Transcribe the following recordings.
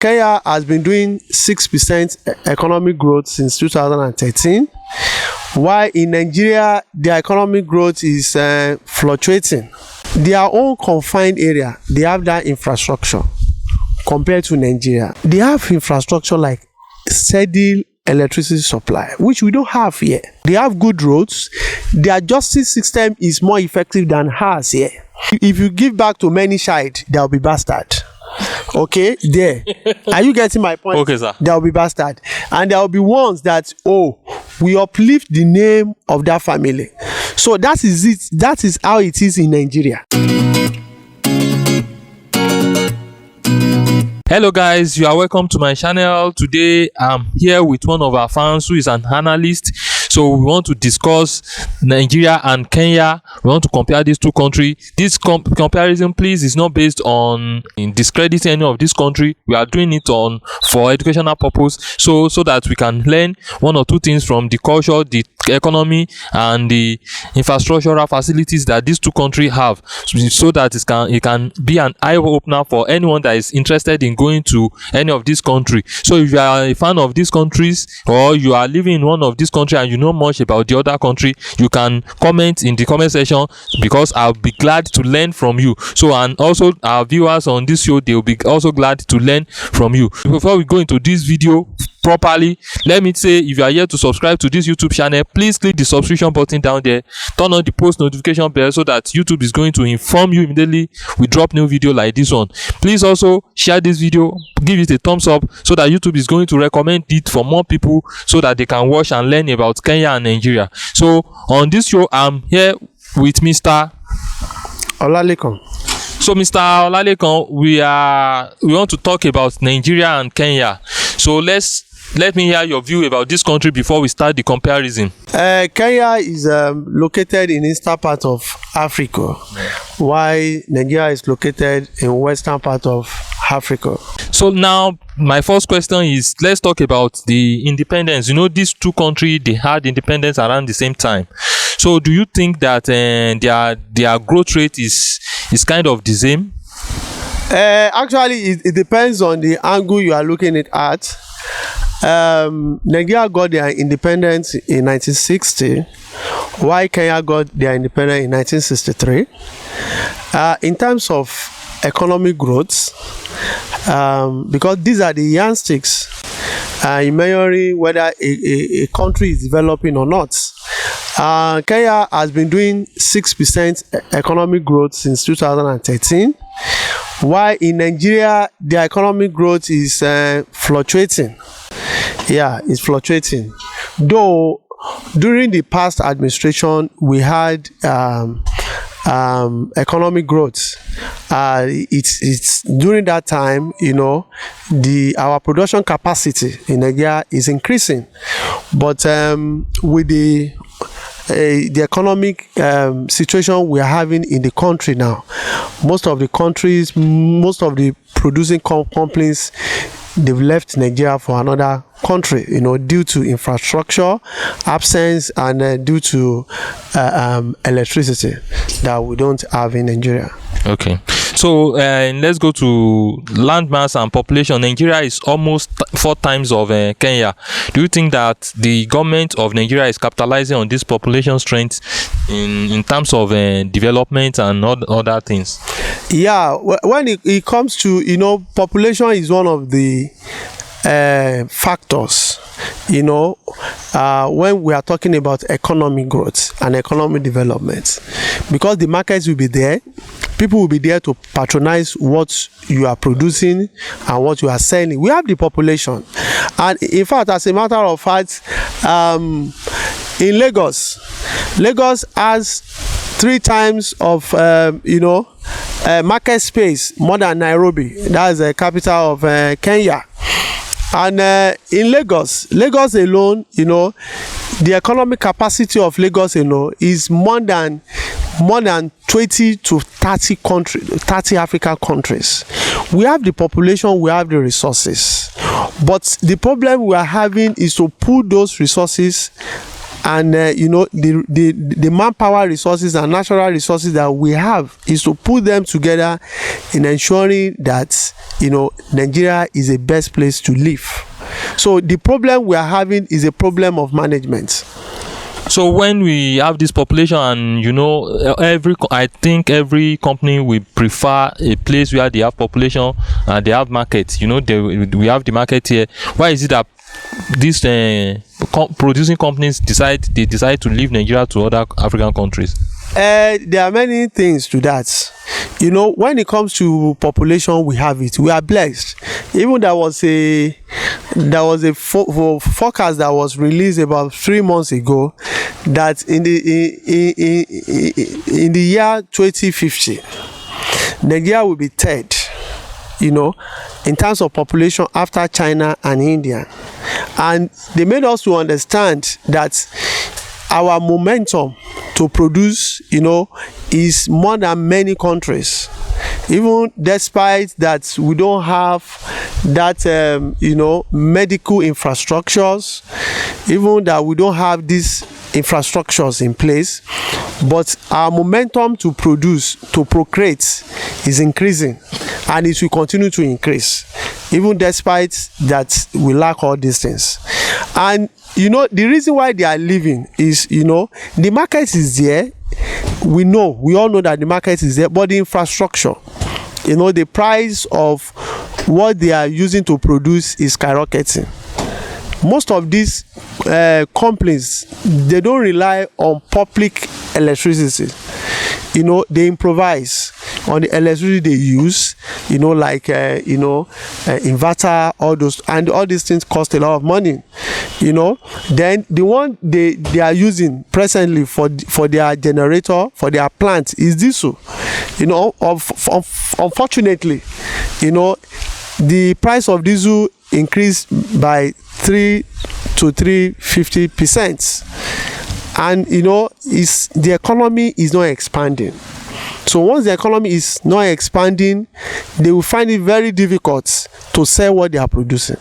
Kenya has been doing 6% economic growth since 2013, while in Nigeria, their economic growth is fluctuating. Their own confined area, they have that infrastructure compared to Nigeria. They have infrastructure like steady electricity supply, which we don't have here. They have good roads. Their justice system is more effective than ours here. If you give back to many child, there will be bastard. Okay, there. Are you getting my point? Okay, sir. There will be bastard. And there will be ones that, we uplift the name of that family. So that is it. That is how it is in Nigeria. Hello guys, you are welcome to my channel. Today I'm here with one of our fans who is an analyst. So we want to discuss Nigeria and Kenya. We want to compare these two countries. This comparison, please, is not based on discrediting any of this country. We are doing it for educational purpose, so that we can learn one or two things from the culture, the economy, and the infrastructural facilities that these two countries have, so that it can be an eye opener for anyone that is interested in going to any of these countries. So if you are a fan of these countries, or you are living in one of these countries and you know much about the other country, you can comment in the comment section, because I'll be glad to learn from you. So, and also our viewers on this show, they will be also glad to learn from you. Before we go into this video properly, let me say, if you are here to subscribe to this YouTube channel, please click the subscription button down there, turn on the post notification bell, so that YouTube is going to inform you immediately we drop new video like this one. Please also share this video, give it a thumbs up, so that YouTube is going to recommend it for more people, so that they can watch and learn about Kenya and Nigeria. So on this show, I'm here with Mr. Olalekan. So Mr. Olalekan, we want to talk about Nigeria and Kenya. So let me hear your view about this country before we start the comparison. Kenya is located in eastern part of Africa, while Nigeria is located in western part of Africa. So now my first question is, let's talk about the independence. You know, these two countries, they had independence around the same time. So do you think that their growth rate is kind of the same? Actually, it depends on the angle you are looking at. Nigeria got their independence in 1960, while Kenya got their independence in 1963. In terms of economic growth, because these are the yardsticks in measuring whether a country is developing or not. Kenya has been doing 6% economic growth since 2013, while in Nigeria, their economic growth is fluctuating. Yeah, it's fluctuating. Though during the past administration, we had economic growth. It's during that time, you know, our production capacity in Nigeria is increasing, but with the economic situation we are having in the country now, most of the producing companies, they've left Nigeria for another country, you know, due to infrastructure absence and due to electricity that we don't have in Nigeria. Okay, so let's go to landmass and population. Nigeria is almost 4 times of Kenya. Do you think that the government of Nigeria is capitalizing on this population strength in terms of development and other things? Yeah, when it comes to, you know, population is one of the factors, you know, when we are talking about economic growth and economic development, because the markets will be there, people will be there to patronize what you are producing and what you are selling. We have the population, and in fact, as a matter of fact, in Lagos has 3 times of market space more than Nairobi. That is the capital of Kenya. And in Lagos alone, you know, the economic capacity of Lagos alone is more than 20 to 30 African countries. We have the population, we have the resources, but the problem we are having is to put those resources and the manpower resources and natural resources that we have is to put them together in ensuring that Nigeria is the best place to live. So the problem we are having is a problem of management. So when we have this population, and I think every company will prefer a place where they have population and they have market. We have the market here. Why is it that these producing companies decide to leave Nigeria to other African countries? There are many things to that. When it comes to population, we have it. We are blessed. Even there was a forecast that was released about 3 months ago that in the year 2050, Nigeria will be third, in terms of population after China and India. And they made us to understand that our momentum to produce, is more than many countries. Even despite that we don't have that, medical infrastructures, even that we don't have these infrastructures in place, but our momentum to procreate is increasing, and it will continue to increase, even despite that we lack all these things. And the reason why they are leaving is, the market is there. We all know that the market is there, but the infrastructure, the price of what they are using to produce is skyrocketing. Most of these companies, they don't rely on public electricity. They improvise on the electricity they use, inverter, all these things cost a lot of money. Then the one they are using presently for their generator, for their plant, is diesel. Unfortunately, the price of diesel increased by 3 to 350%, and the economy is not expanding. So once the economy is not expanding, they will find it very difficult to sell what they are producing.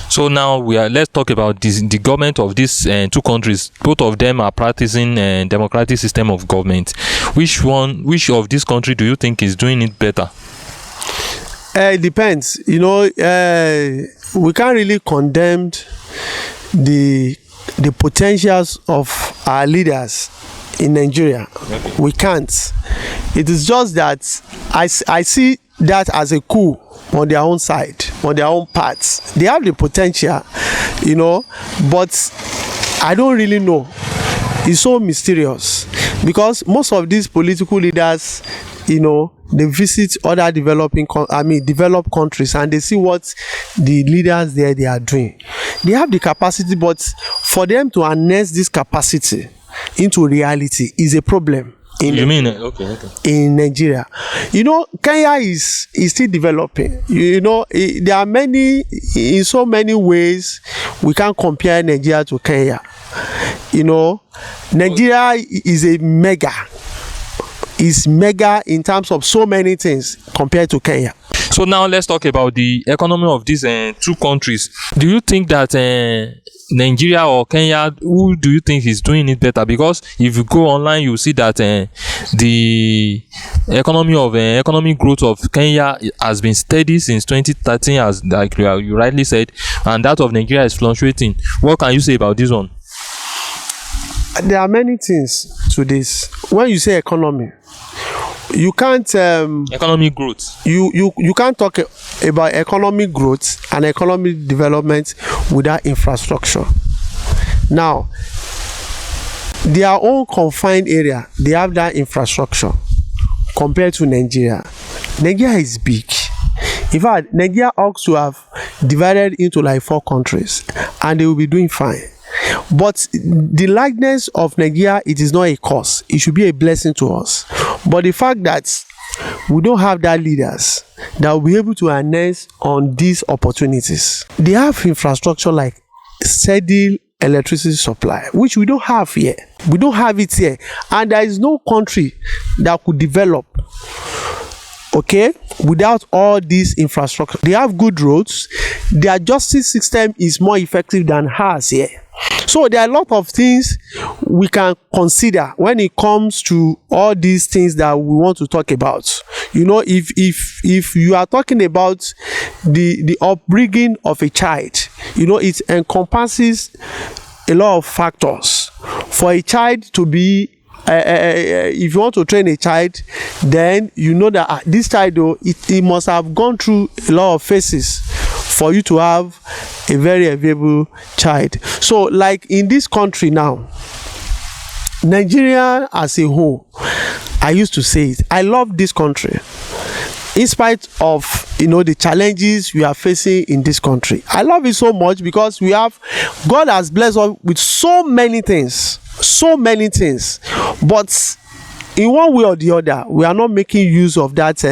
So now let's talk about the government of these two countries. Both of them are practicing democratic system of government. Which of this country do you think is doing it better? It depends. We can't really condemn the potentials of our leaders in Nigeria. Okay. We can't. It is just that I see that as a coup on their own side, on their own parts. They have the potential, but I don't really know. It's so mysterious, because most of these political leaders, they visit other developed countries, and they see what the leaders there they are doing. They have the capacity, but for them to harness this capacity into reality is a problem. In Nigeria, Kenya is still developing. There are in so many ways we can't compare Nigeria to Kenya. Nigeria is mega in terms of so many things compared to Kenya. So now let's talk about the economy of these two countries. Do you think that Nigeria or Kenya, who do you think is doing it better? Because if you go online, you see that the economic growth of Kenya has been steady since 2013, as like you rightly said, and that of Nigeria is fluctuating. What can you say about this one? There are many things to this. When you say economy, you can't economic growth. You can't talk about economic growth and economic development without infrastructure. Now, their own confined area, they have that infrastructure compared to Nigeria. Nigeria is big. In fact, Nigeria ought to have divided into like 4 countries, and they will be doing fine. But the likeness of Nigeria, it is not a curse. It should be a blessing to us. But the fact that we don't have that leaders that will be able to harness on these opportunities. They have infrastructure like steady electricity supply, which we don't have here. We don't have it here. And there is no country that could develop, without all this infrastructure. They have good roads. Their justice system is more effective than ours here. So there are a lot of things we can consider when it comes to all these things that we want to talk about. You know, if you are talking about the upbringing of a child, you know, it encompasses a lot of factors. For a child to be if you want to train a child, then you know that this child, though, it must have gone through a lot of phases for you to have a very available child. So like in this country now, Nigeria as a whole, I used to say it, I love this country in spite of, you know, the challenges we are facing in this country. I love it so much because God has blessed us with so many things, but in one way or the other, we are not making use of that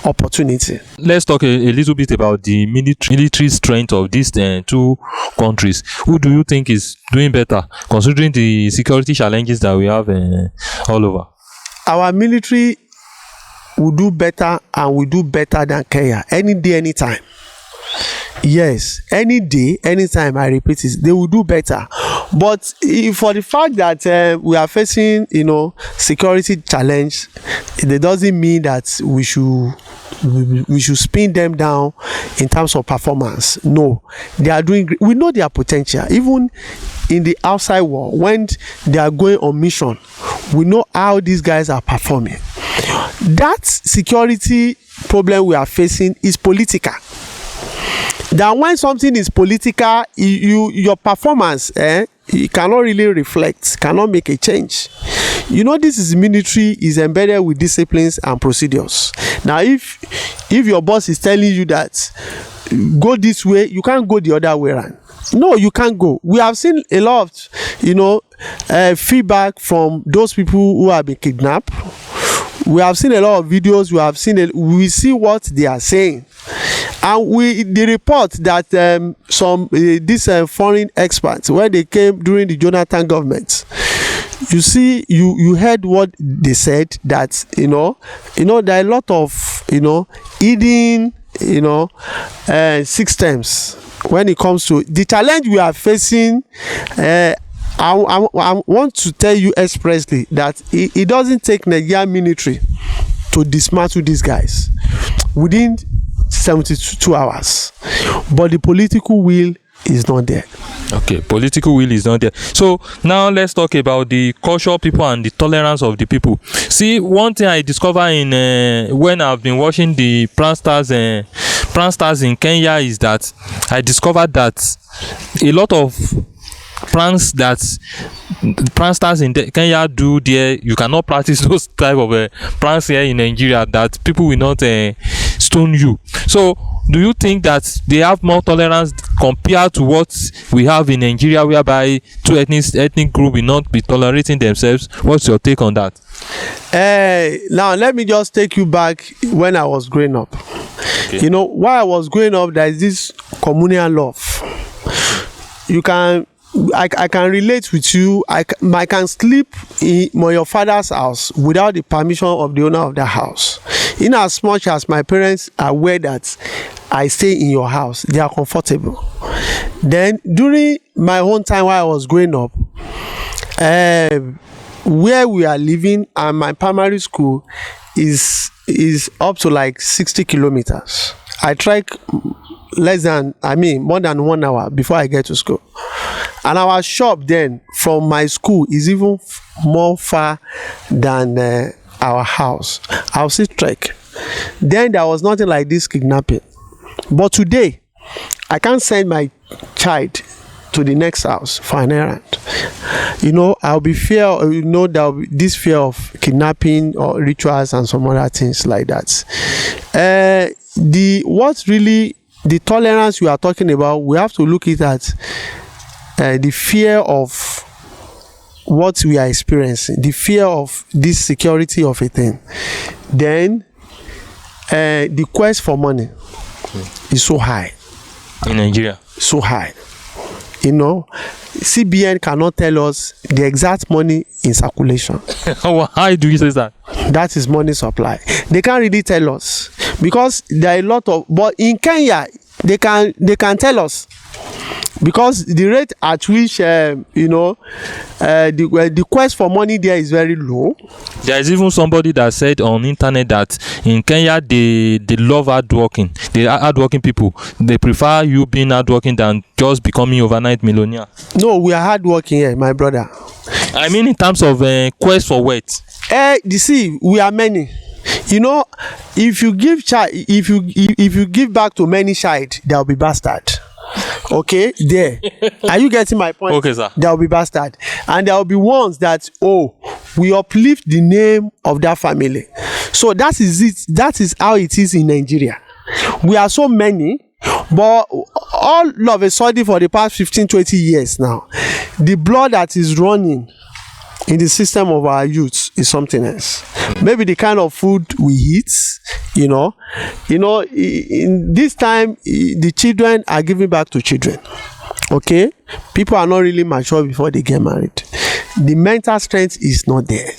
opportunity. Let's talk a little bit about the military strength of these two countries. Who do you think is doing better, considering the security challenges that we have all over? Our military will do better, and will do better than Kenya any day, anytime. Yes, any day, anytime, I repeat it, they will do better. But for the fact that we are facing, you know, security challenge, it doesn't mean that we should spin them down in terms of performance. No, they are doing great. We know their potential. Even in the outside world, when they are going on mission, we know how these guys are performing. That security problem we are facing is political. That when something is political, your performance you cannot really reflect, cannot make a change. You know, this is military, is embedded with disciplines and procedures. Now if your boss is telling you that go this way, you can't go the other way around. No, you can't go. We have seen a lot of, you know, feedback from those people who have been kidnapped. We have seen a lot of videos. We see what they are saying, and the report that these foreign experts, when they came during the Jonathan government, you see, you heard what they said, that you know there are a lot of hidden systems when it comes to the challenge we are facing. I want to tell you expressly that it doesn't take Nigerian military to dismantle these guys within 72 hours, but the political will is not there. Okay, political will is not there. So now let's talk about the culture people and the tolerance of the people. See, one thing I discover in when I've been watching the pranksters in Kenya is that I discovered that a lot of pranks that pranksters in Kenya do there, you cannot practice those type of pranks here in Nigeria, that people will not stone you. So do you think that they have more tolerance compared to what we have in Nigeria, whereby two ethnic group will not be tolerating themselves? What's your take on that? Now let me just take you back when I was growing up. Okay. You know, while I was growing up, there is this communal love. I can relate with you. I can sleep in your father's house without the permission of the owner of the house. In as much as my parents are aware that I stay in your house, they are comfortable. Then during my own time while I was growing up, where we are living and my primary school is up to like 60 kilometers. I trek more than 1 hour before I get to school. And our shop then from my school is even more far than our house. I'll say trek. Then there was nothing like this kidnapping. But today, I can't send my child to the next house for an errand. You know, I'll be fear. There'll be this fear of kidnapping or rituals and some other things like that. The tolerance we are talking about, we have to look at the fear of what we are experiencing, the fear of this security of a thing. Then the quest for money is so high in Nigeria. So high. You know, CBN cannot tell us the exact money in circulation. How do you say that? That is money supply. They can't really tell us because there are a lot of. But in Kenya, they can tell us. because the rate at which the quest for money there is very low. There is even somebody that said on internet that in Kenya they love hardworking. They are hardworking people. They prefer you being hardworking than just becoming overnight millionaire. No, we are hardworking here, my brother. I mean in terms of quest for wealth. You see, we are many. If you give back to many child, there will be bastard. Okay, there. Are you getting my point? Okay, sir. There will be bastard, and there will be ones that we uplift the name of that family. So that is it. That is how it is in Nigeria. We are so many, but all of a sudden for the past 15-20 years now, the blood that is running in the system of our youth is something else. Maybe the kind of food we eat, in this time the children are giving back to children. Okay, people are not really mature before they get married. The mental strength is not there.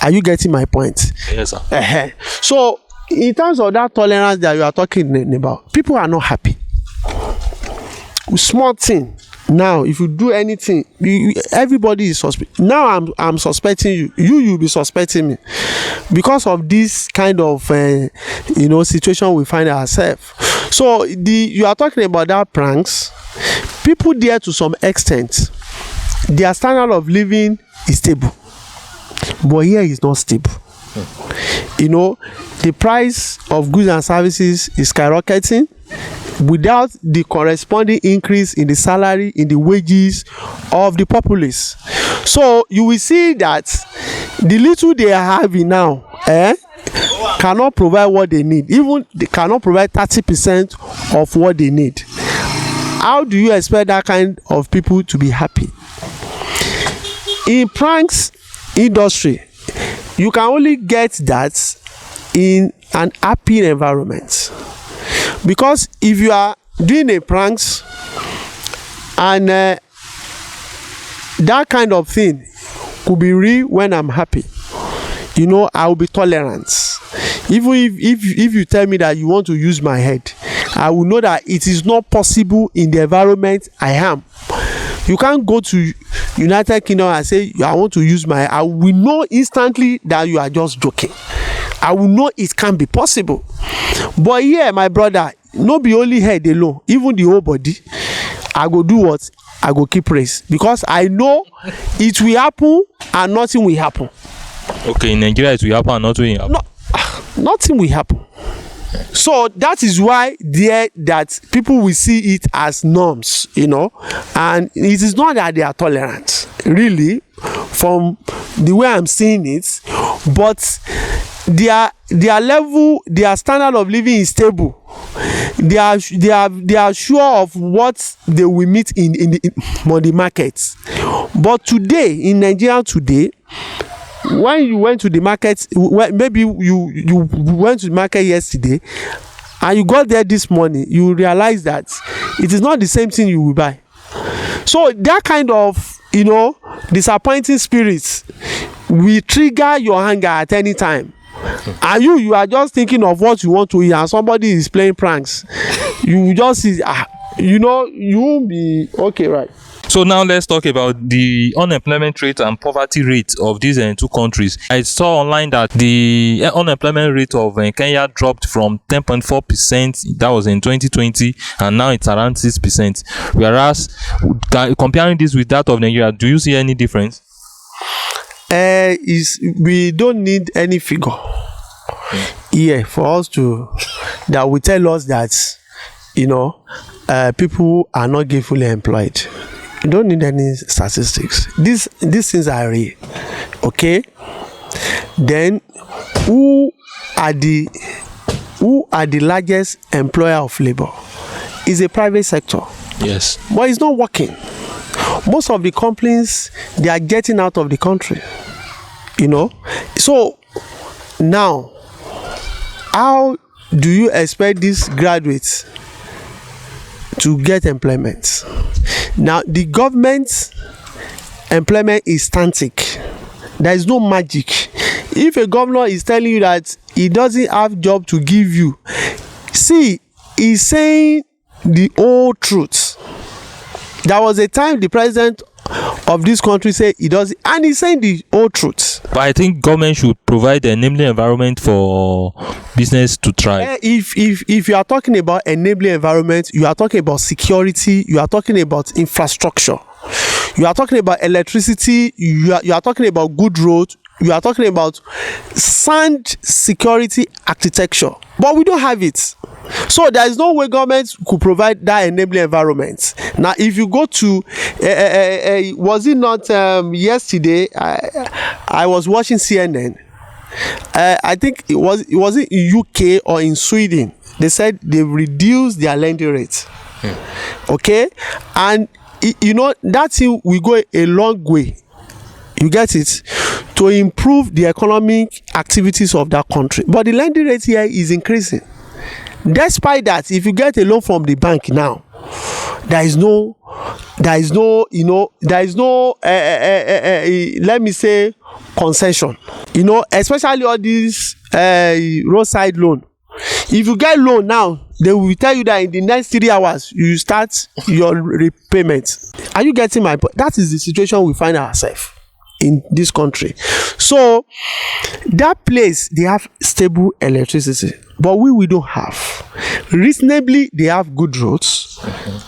Are you getting my point? Yes, sir. So in terms of that tolerance that you are talking about, people are not happy. Small thing. Now, if you do anything, everybody is suspect. Now I'm suspecting you. You'll be suspecting me because of this kind of situation we find ourselves. So you are talking about that pranks. People there to some extent, their standard of living is stable, but here is not stable. The price of goods and services is skyrocketing without the corresponding increase in the salary, in the wages of the populace. So you will see that the little they are having now cannot provide what they need. Even they cannot provide 30% of what they need. How do you expect that kind of people to be happy? In pranks industry, you can only get that in an happy environment. Because if you are doing a pranks and that kind of thing could be real when I'm happy, I will be tolerant. Even if you tell me that you want to use my head, I will know that it is not possible in the environment I am. You can't go to United Kingdom and say I want to use my head. I will know instantly that you are just joking. I will know it can't be possible. But here, my brother, no be only head alone, even the whole body. I go do what? I go keep race, because I know it will happen and nothing will happen. Okay, in Nigeria it will happen and nothing will happen. No, nothing will happen. So that is why that people will see it as norms, and it is not that they are tolerant, really, from the way I'm seeing it, but their level, their standard of living is stable. They are sure of what they will meet in the markets. But today, in Nigeria today, when you went to the market, maybe you went to the market yesterday and you got there this morning, you realize that it is not the same thing you will buy. So that kind of disappointing spirits will trigger your anger at any time. And you are just thinking of what you want to eat, and somebody is playing pranks. You just see, you will be okay, right? So now let's talk about the unemployment rate and poverty rate of these two countries. I saw online that the unemployment rate of Kenya dropped from 10.4%, that was in 2020, and now it's around 6%. Whereas, comparing this with that of Nigeria, do you see any difference? We don't need any figure here for us that will tell us that people are not gainfully employed. You don't need any statistics. These things are real. Okay. Then who are the largest employer of labor? Is a private sector. Yes. But it's not working. Most of the companies, they are getting out of the country. So now, how do you expect these graduates to get employment? Now, the government's employment is static. There is no magic. If a governor is telling you that he doesn't have job to give you, see, he's saying the whole truth. There was a time the president of this country said he does it, and he's saying the whole truth. But I think government should provide an enabling environment for business to thrive. If you are talking about enabling environment, you are talking about security, you are talking about infrastructure, you are talking about electricity, you are talking about good roads, you are talking about sound security architecture, but we don't have it. So there is no way government could provide that enabling environment. Now, if you go to, was it not yesterday? I was watching CNN. I think it was in UK or in Sweden. They said they reduced their lending rate. Okay, and you know that thing will go a long way. You get it, to improve the economic activities of that country. But the lending rate here is increasing. Despite that, if you get a loan from the bank now, there is no let me say concession, especially all these roadside loan. If you get loan now, they will tell you that in the next 3 hours you start your repayment. Are you getting my point? That is the situation we find ourselves in this country. So that place, they have stable electricity, but we don't have. Reasonably, they have good roads,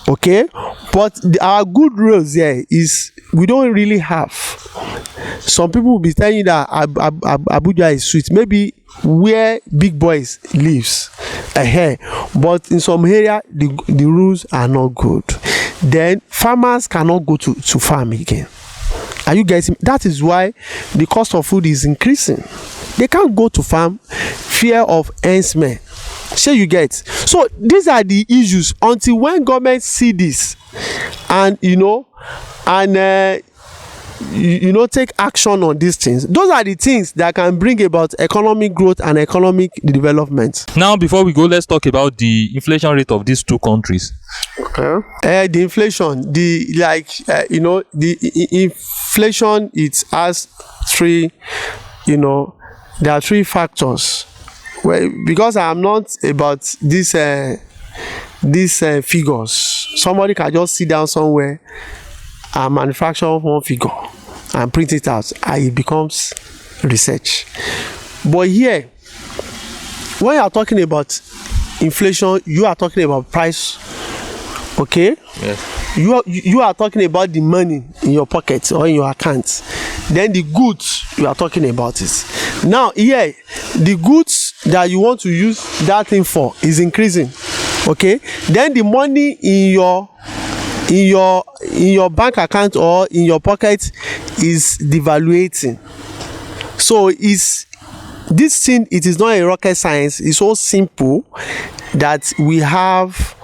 okay, but our good roads there is we don't really have. Some people will be telling you that Abuja is sweet, maybe where big boys lives, but in some area the roads are not good. Then farmers cannot go to farm again. Are you getting? That is why the cost of food is increasing. They can't go to farm, fear of ensmith. Sure, you get. So these are the issues. Until when government see this, and take action on these things, those are the things that can bring about economic growth and economic development. Now, before we go, let's talk about the inflation rate of these two countries. Okay. The inflation, the inflation, it has three. There are three factors. Well, because I am not about these figures. Somebody can just sit down somewhere and manufacture one figure and print it out, and it becomes research. But here, when you are talking about inflation, you are talking about price. Okay? Yes. You are talking about the money in your pocket or in your account. Then the goods, you are talking about it. Now here, the goods that you want to use that thing for is increasing. Okay? Then the money in your bank account or in your pocket is devaluating. So this thing, it is not a rocket science. It's so simple that we have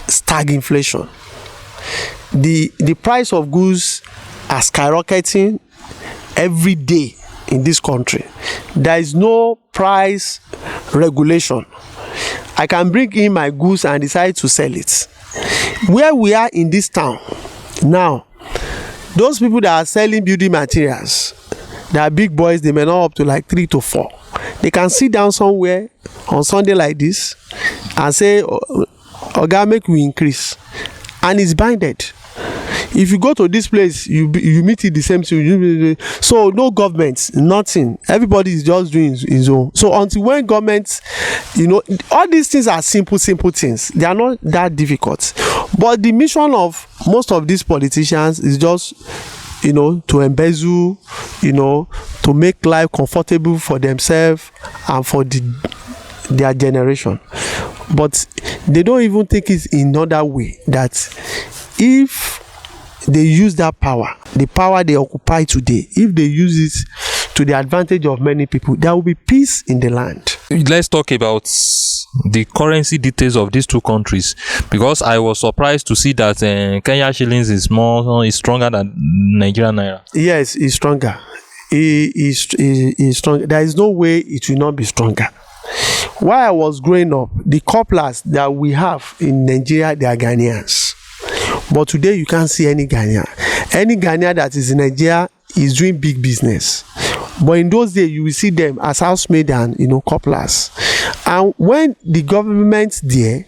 stagflation. The price of goods are skyrocketing every day in this country. There is no price regulation. I can bring in my goods and decide to sell it. Where we are in this town now, those people that are selling building materials, they are big boys. They may not up to like 3 to 4. They can sit down somewhere on Sunday like this and say, "Oga, make we increase," and it's binded. If you go to this place, you meet it the same thing. So no government, nothing. Everybody is just doing his own. So until when government, all these things are simple things. They are not that difficult. But the mission of most of these politicians is just, to embezzle, to make life comfortable for themselves and for their generation. But they don't even think it in another way, that if they use that power, the power they occupy today, if they use it to the advantage of many people, there will be peace in the land. Let's talk about the currency details of these two countries, because I was surprised to see that Kenya shillings is stronger than Nigerian naira. Yes, it's stronger. It's stronger. There is no way it will not be stronger. While I was growing up, the couplers that we have in Nigeria, they are Ghanaians. But today you can't see any Ghanaian. Any Ghanaian that is in Nigeria is doing big business. But in those days, you will see them as housemaid and couplers. And when the government there,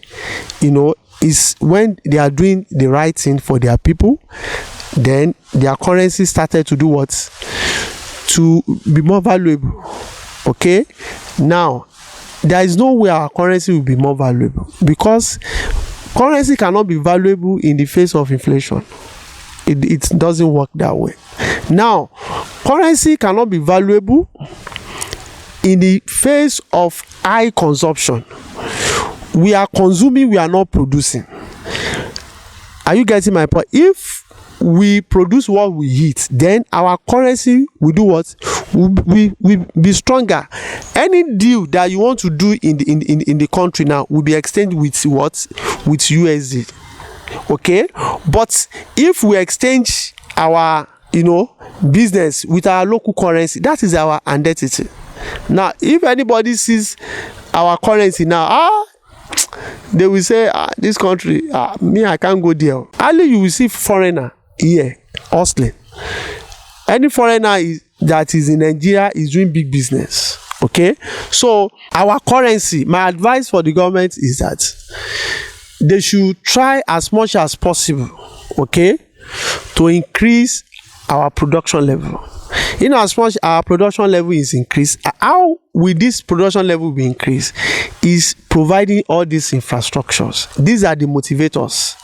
is when they are doing the right thing for their people, then their currency started to do what? To be more valuable. Okay? Now, there is no way our currency will be more valuable, because currency cannot be valuable in the face of inflation. It doesn't work that way. Now, currency cannot be valuable in the face of high consumption. We are consuming, we are not producing. Are you getting my point? If we produce what we eat, then our currency will do what? Will be stronger. Any deal that you want to do in the country now will be exchanged with what? With USD. Okay? But if we exchange our business with our local currency, that is our identity. Now, if anybody sees our currency now, they will say, this country, me, I can't go there. Only you will see foreigner here hustling. Any foreigner that is in Nigeria is doing big business. Okay? So our currency, my advice for the government is that they should try as much as possible, okay, to increase our production level. As much our production level is increased, how will this production level be increased? Is providing all these infrastructures. These are the motivators.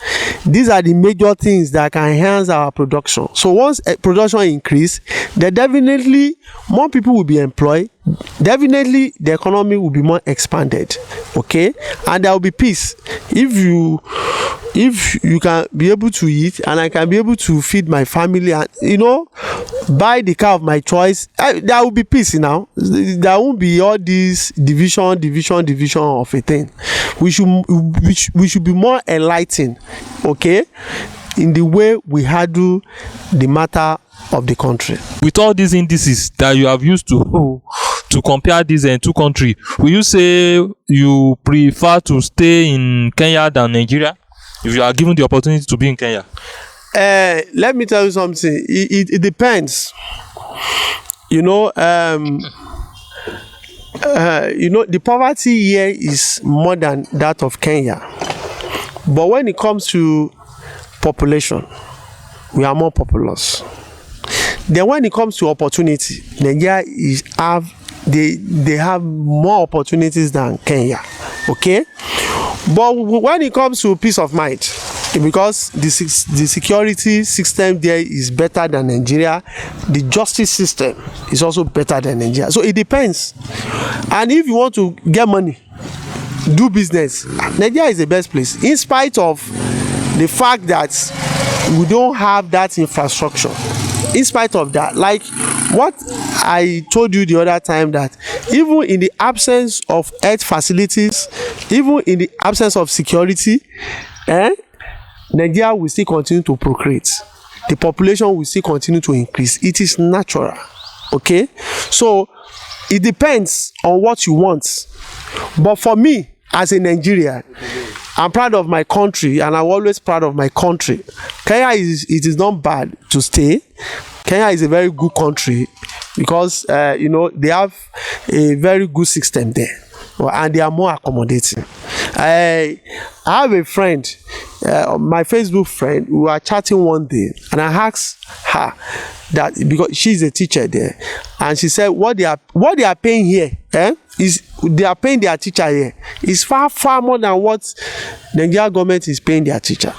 These are the major things that can enhance our production. So once production increase, then definitely more people will be employed. Definitely the economy will be more expanded. Okay, and there will be peace. If you can be able to eat, and I can be able to feed my family, and buy the car of my choice, there will be peace. Now there won't be all this division of a thing. We should be more enlightened, okay, in the way we handle the matter of the country. With all these indices that you have used to compare these two countries, will you say you prefer to stay in Kenya than Nigeria if you are given the opportunity to be in Kenya? Let me tell you something. It depends. The poverty here is more than that of Kenya. But when it comes to population, we are more populous. Then when it comes to opportunity, Nigeria they have more opportunities than Kenya. Okay? But when it comes to peace of mind, because the security system there is better than Nigeria, the justice system is also better than Nigeria. So it depends. And if you want to get money, do business, Nigeria is the best place, in spite of the fact that we don't have that infrastructure. In spite of that, like what I told you the other time, that even in the absence of health facilities, even in the absence of security, Nigeria will still continue to procreate. The population will still continue to increase. It is natural. Okay? So it depends on what you want. But for me, as a Nigerian, I'm proud of my country, and I'm always proud of my country. Kenya it is not bad to stay. Kenya is a very good country because they have a very good system there, and they are more accommodating. I have a friend, my Facebook friend. We were chatting one day, and I asked her that, because she's a teacher there, and she said what they are paying here, is they are paying their teacher here is far more than what the Nigeria government is paying their teacher.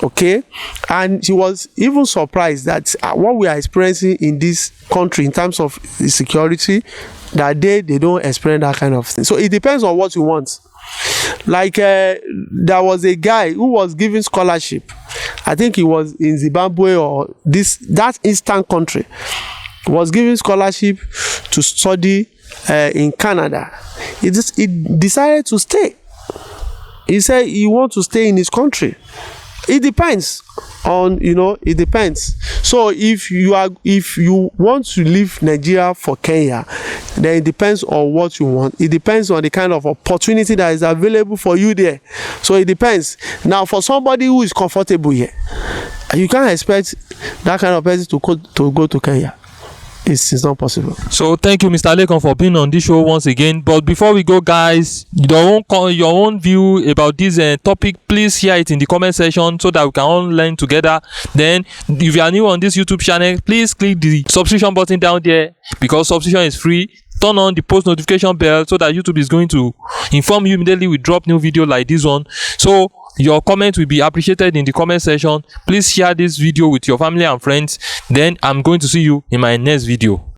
Okay, and she was even surprised that what we are experiencing in this country in terms of the security, that they don't experience that kind of thing. So it depends on what you want. Like there was a guy who was giving scholarship. I think he was in Zimbabwe or that eastern country. Was giving scholarship to study in Canada. He decided to stay. He said he wants to stay in his country. It depends on, it depends. So if you want to leave Nigeria for Kenya, then it depends on what you want. It depends on the kind of opportunity that is available for you there. So it depends. Now, for somebody who is comfortable here, you can't expect that kind of person to go to Kenya. it's not possible. So thank you, Mr. Lekon, for being on this show once again. But before we go, guys, your own view about this topic, please share it in the comment section so that we can all learn together. Then, if you are new on this YouTube channel, please click the subscription button down there, because subscription is free. Turn on the post notification bell so that YouTube is going to inform you immediately we drop new video like this one. So your comment will be appreciated in the comment section. Please share this video with your family and friends. Then I'm going to see you in my next video.